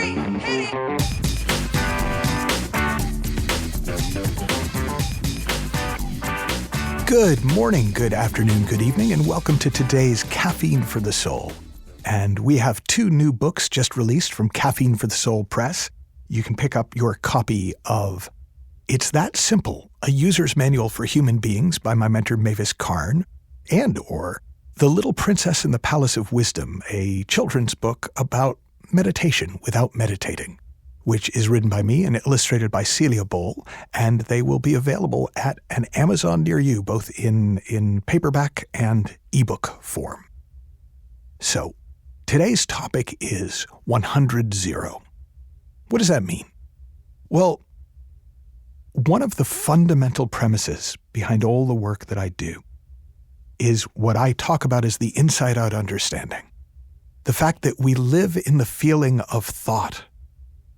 3, hit it! Good morning, good afternoon, good evening, and welcome to today's Caffeine for the Soul. And we have 2 new books just released from Caffeine for the Soul Press. You can pick up your copy of It's That Simple, A User's Manual for Human Beings by my mentor Mavis Karn, and or The Little Princess in the Palace of Wisdom, a children's book about meditation without meditating, which is written by me and illustrated by Celia Bowl, and they will be available at an Amazon near you, both in paperback and ebook form. So, today's topic is 100-0. What does that mean? Well, one of the fundamental premises behind all the work that I do is what I talk about as the inside-out understanding. The fact that we live in the feeling of thought,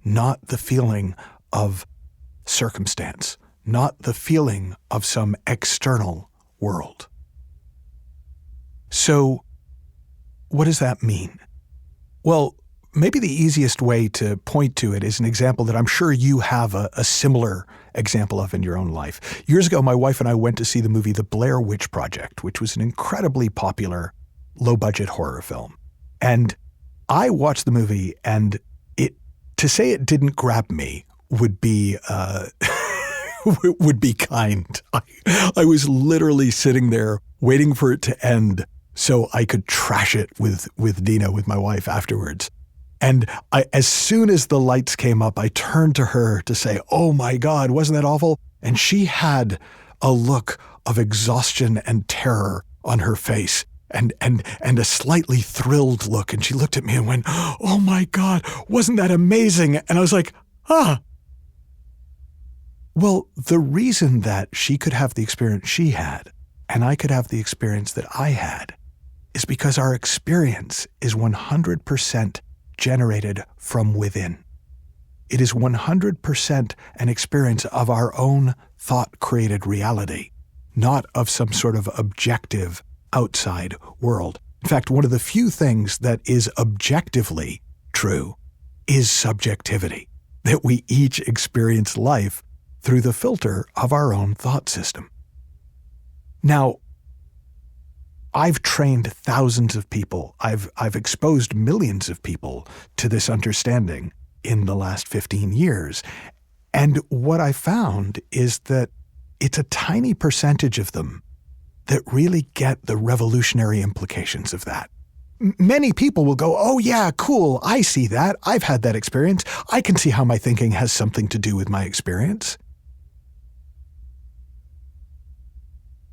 not the feeling of circumstance, not the feeling of some external world. So, what does that mean? Well, maybe the easiest way to point to it is an example that I'm sure you have a similar example of in your own life. Years ago, my wife and I went to see the movie The Blair Witch Project, which was an incredibly popular, low-budget horror film. And I watched the movie, and to say it didn't grab me would be would be kind. I was literally sitting there waiting for it to end so I could trash it with Dina, with my wife, afterwards. And as soon as the lights came up, I turned to her to say, "Oh my God, wasn't that awful?" And she had a look of exhaustion and terror on her face. And a slightly thrilled look. And she looked at me and went, "Oh my God, wasn't that amazing?" And I was like, Well, the reason that she could have the experience she had and I could have the experience that I had is because our experience is 100% generated from within. It is 100% an experience of our own thought-created reality, not of some sort of objective outside world. In fact, one of the few things that is objectively true is subjectivity, that we each experience life through the filter of our own thought system. Now, I've trained thousands of people. I've exposed millions of people to this understanding in the last 15 years. And what I found is that it's a tiny percentage of them that really get the revolutionary implications of that. Many people will go, "Oh yeah, cool, I see that. I've had that experience. I can see how my thinking has something to do with my experience."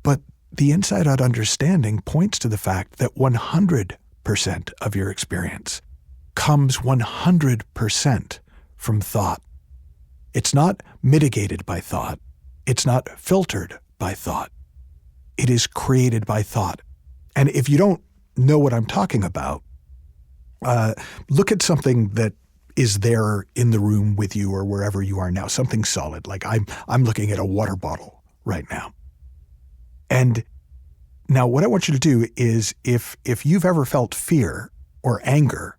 But the inside-out understanding points to the fact that 100% of your experience comes 100% from thought. It's not mitigated by thought. It's not filtered by thought. It is created by thought. And if you don't know what I'm talking about, look at something that is there in the room with you or wherever you are now, something solid. Like I'm looking at a water bottle right now. And now what I want you to do is if you've ever felt fear or anger,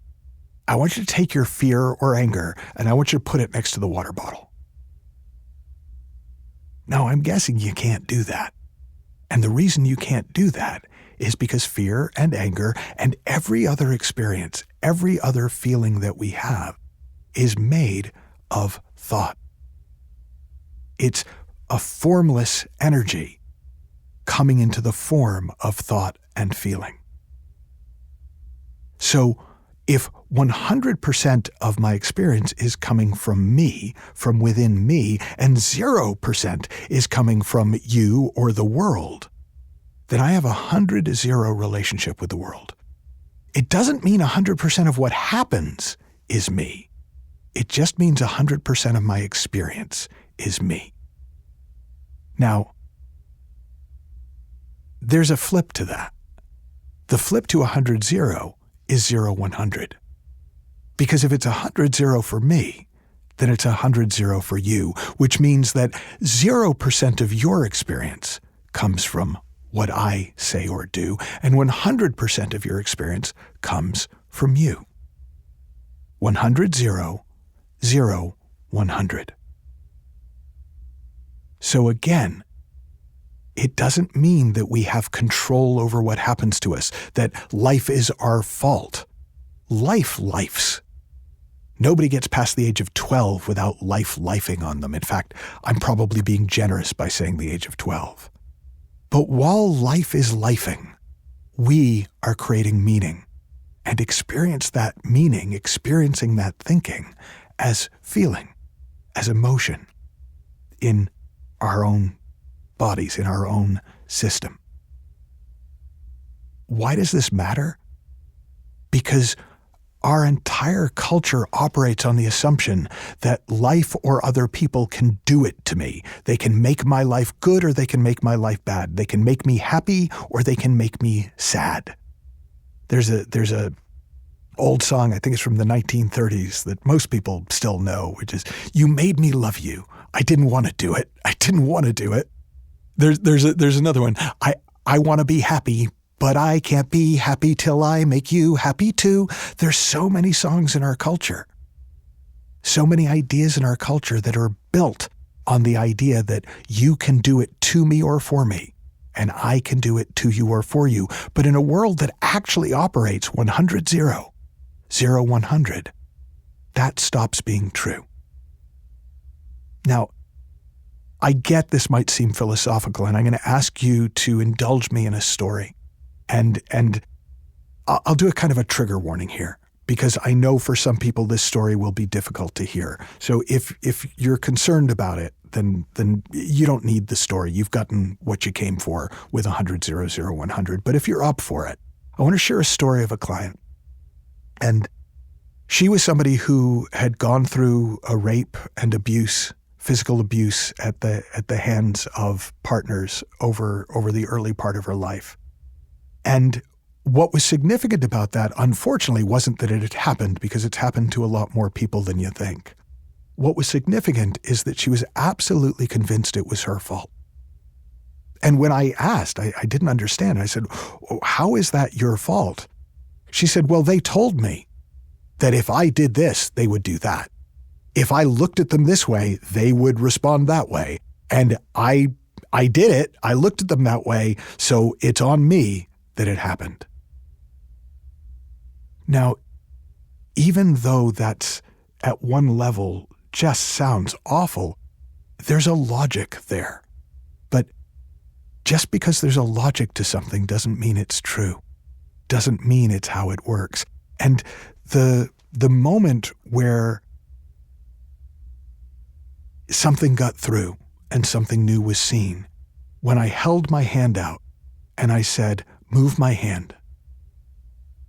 I want you to take your fear or anger and I want you to put it next to the water bottle. Now, I'm guessing you can't do that. And the reason you can't do that is because fear and anger and every other experience, every other feeling that we have is made of thought. It's a formless energy coming into the form of thought and feeling. So if 100% of my experience is coming from me, from within me, and 0% is coming from you or the world, then I have a 100-0 relationship with the world. It doesn't mean 100% of what happens is me. It just means 100% of my experience is me. Now, there's a flip to that. The flip to 100-0 is 0-100. Because if it's 100-0 for me, then it's 100-0 for you, which means that 0% of your experience comes from what I say or do, and 100% of your experience comes from you. 100 0 0 100. So again, it doesn't mean that we have control over what happens to us, that life is our fault. Lifes. Nobody gets past the age of 12 without lifing on them. In fact, I'm probably being generous by saying the age of 12. But while life is lifing, we are creating meaning and experience that meaning, experiencing that thinking as feeling, as emotion in our own bodies, in our own system. Why does this matter? Because our entire culture operates on the assumption that life or other people can do it to me. They can make my life good or they can make my life bad. They can make me happy or they can make me sad. There's a old song, I think it's from the 1930s, that most people still know, which is, "You made me love you. I didn't want to do it. I didn't want to do it." There's another one. I want to be happy, but I can't be happy till I make you happy too. There's so many songs in our culture, so many ideas in our culture that are built on the idea that you can do it to me or for me, and I can do it to you or for you. But in a world that actually operates 100 0 0 100, that stops being true. Now, I get this might seem philosophical, and I'm going to ask you to indulge me in a story. And I'll do a kind of a trigger warning here, because I know for some people this story will be difficult to hear. So if you're concerned about it, then you don't need the story. You've gotten what you came for with 100 0 0 100. But if you're up for it, I want to share a story of a client. And she was somebody who had gone through a rape and abuse, physical abuse at the hands of partners over the early part of her life. And what was significant about that, unfortunately, wasn't that it had happened, because it's happened to a lot more people than you think. What was significant is that she was absolutely convinced it was her fault. And when I asked, I didn't understand. I said, "Oh, how is that your fault?" She said, "Well, they told me that if I did this, they would do that. If I looked at them this way, they would respond that way. And I did it. I looked at them that way, so it's on me that it happened." Now, even though that's at one level just sounds awful, there's a logic there. But just because there's a logic to something doesn't mean it's true, doesn't mean it's how it works. And the moment where something got through and something new was seen, when I held my hand out and I said, "Move my hand."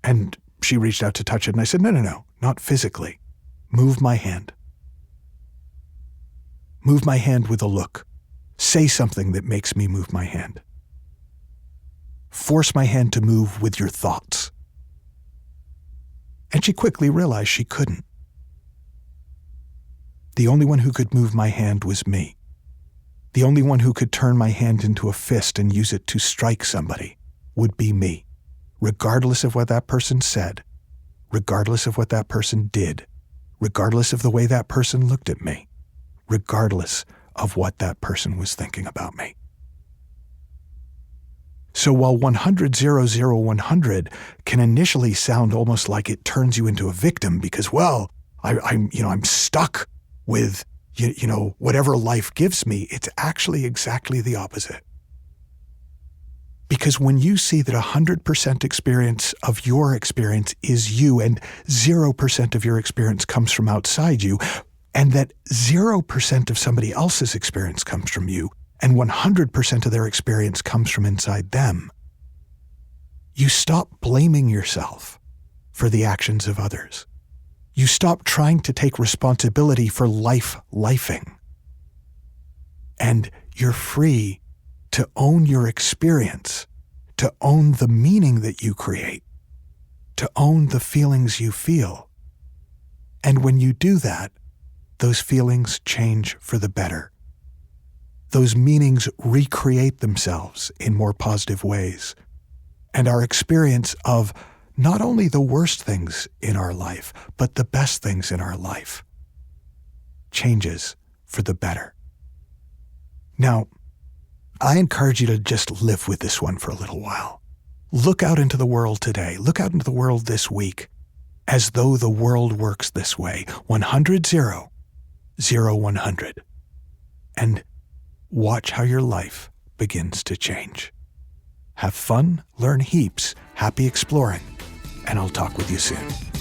And she reached out to touch it, and I said, No, not physically. Move my hand. Move my hand with a look. Say something that makes me move my hand. Force my hand to move with your thoughts. And she quickly realized she couldn't. The only one who could move my hand was me. The only one who could turn my hand into a fist and use it to strike somebody would be me, regardless of what that person said, regardless of what that person did, regardless of the way that person looked at me, regardless of what that person was thinking about me. So while 100 0 0 100 can initially sound almost like it turns you into a victim because, well, I'm stuck with whatever life gives me, it's actually exactly the opposite. Because when you see that 100% experience of your experience is you and 0% of your experience comes from outside you, and that 0% of somebody else's experience comes from you, and 100% of their experience comes from inside them, you stop blaming yourself for the actions of others. You stop trying to take responsibility for lifing. And you're free to own your experience, to own the meaning that you create, to own the feelings you feel. And when you do that, those feelings change for the better. Those meanings recreate themselves in more positive ways. And our experience of not only the worst things in our life, but the best things in our life changes for the better. Now, I encourage you to just live with this one for a little while. Look out into the world today. Look out into the world this week as though the world works this way. 100, 0, 0, 100. And watch how your life begins to change. Have fun, learn heaps, happy exploring, and I'll talk with you soon.